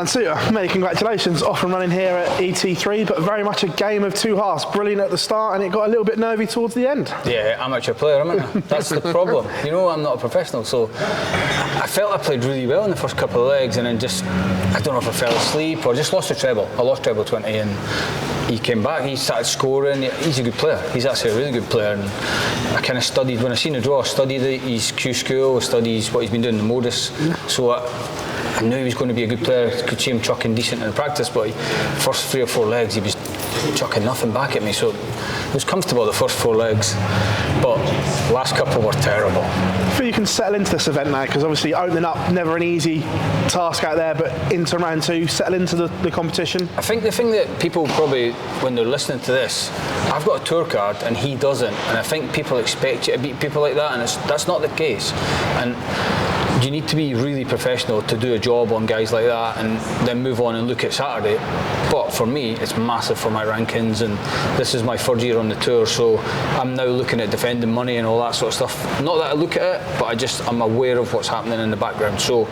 And Soutar, many congratulations, off and running here at ET3, but very much a game of two halves. Brilliant at the start, and it got a little bit nervy towards the end. Yeah, amateur player, am I? That's the problem. You know, I'm not a professional, so I felt I played really well in the first couple of legs, and then just, I don't know if I fell asleep or just lost the treble. I lost treble 20, and he came back, he started scoring. He's a good player. He's actually a really good player, and I kind of studied, when I seen the draw, I studied his Q school, studied what he's been doing in the modus, so I knew he was going to be a good player. Could see him chucking decent in the practice, but first 3 or 4 legs he was chucking nothing back at me, so it was comfortable the first 4 legs, but last couple were terrible. I feel you can settle into this event now, because obviously opening up, never an easy task out there, but into round 2, settle into the competition. I think the thing that people probably, when they're listening to this, I've got a tour card and he doesn't, and I think people expect you to beat people like that, and that's not the case. And you need to be really professional to do a job on guys like that and then move on and look at Saturday. But for me, it's massive for my rankings, and this is my 3rd year on the tour, so I'm now looking at defending money and all that sort of stuff. Not that I look at it, but I'm aware of what's happening in the background. So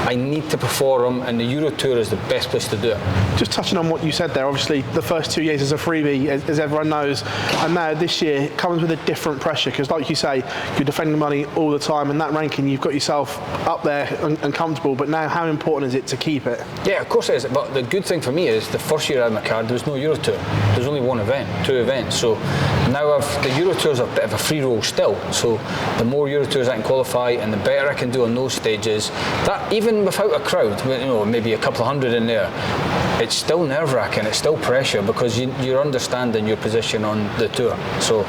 I need to perform, and the Euro Tour is the best place to do it. Just touching on what you said there, obviously the first 2 years is a freebie, as everyone knows, and now this year it comes with a different pressure, because like you say, you're defending money all the time, and that ranking, you've got yourself up there and comfortable, but now how important is it to keep it? Yeah, of course it is, but the good thing for me is the first year I had my card, there was no Euro Tour. There's only 1 event, 2 events, so now the Euro Tour's a bit of a free roll still, so the more Euro Tours I can qualify and the better I can do on those stages, that even without a crowd, you know, maybe a couple of hundred in there, it's still nerve-wracking, it's still pressure, because you're understanding your position on the tour. So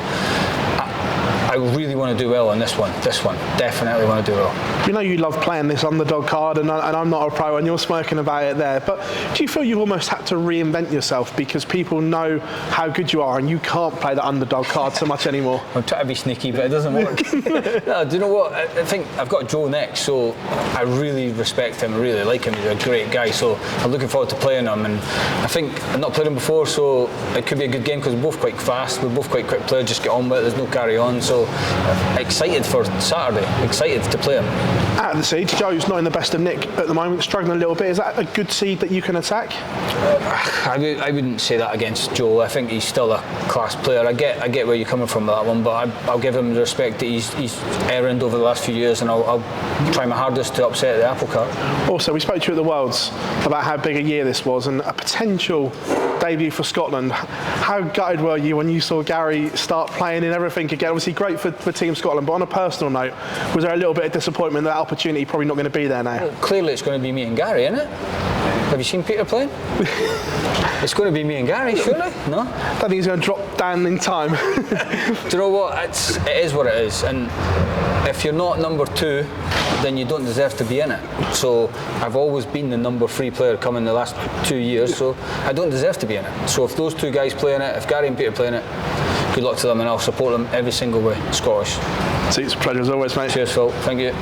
I really want to do well on this one, definitely want to do well. You know you love playing this underdog card, and I'm not a pro, and you're smirking about it there, but do you feel you've almost had to reinvent yourself because people know how good you are and you can't play the underdog card so much anymore? I'm trying to be sneaky, but it doesn't work. No, do you know what? I think I've got Joe next, so I really respect him, I really like him, he's a great guy, so I'm looking forward to playing him, and I think I've not played him before, so it could be a good game because we're both quite fast, we're both quite quick players, just get on with it, there's no carry on, so excited for Saturday, excited to play him. Out of the seeds, Joe's not in the best of nick at the moment, struggling a little bit. Is that a good seed that you can attack? I wouldn't say that against Joe. I think he's still a class player. I get where you're coming from with that one, but I'll give him the respect that he's earned over the last few years, and I'll try my hardest to upset the apple cart. Also, we spoke to you at the Worlds about how big a year this was and a potential debut for Scotland. How gutted were you when you saw Gary start playing in everything again? Obviously great for Team Scotland, but on a personal note, was there a little bit of disappointment that opportunity probably not going to be there now? Well, clearly it's going to be me and Gary, isn't it? Have you seen Peter playing? It's going to be me and Gary, surely? No? I think he's going to drop down in time. Do you know what? It is what it is, and if you're not number 2, then you don't deserve to be in it. So I've always been the number 3 player coming the last 2 years, so I don't deserve to be in it. So if those 2 guys play in it, if Gary and Peter play in it, good luck to them, and I'll support them every single way, Scottish. See, it's a pleasure as always, mate. Cheers, Phil. Thank you.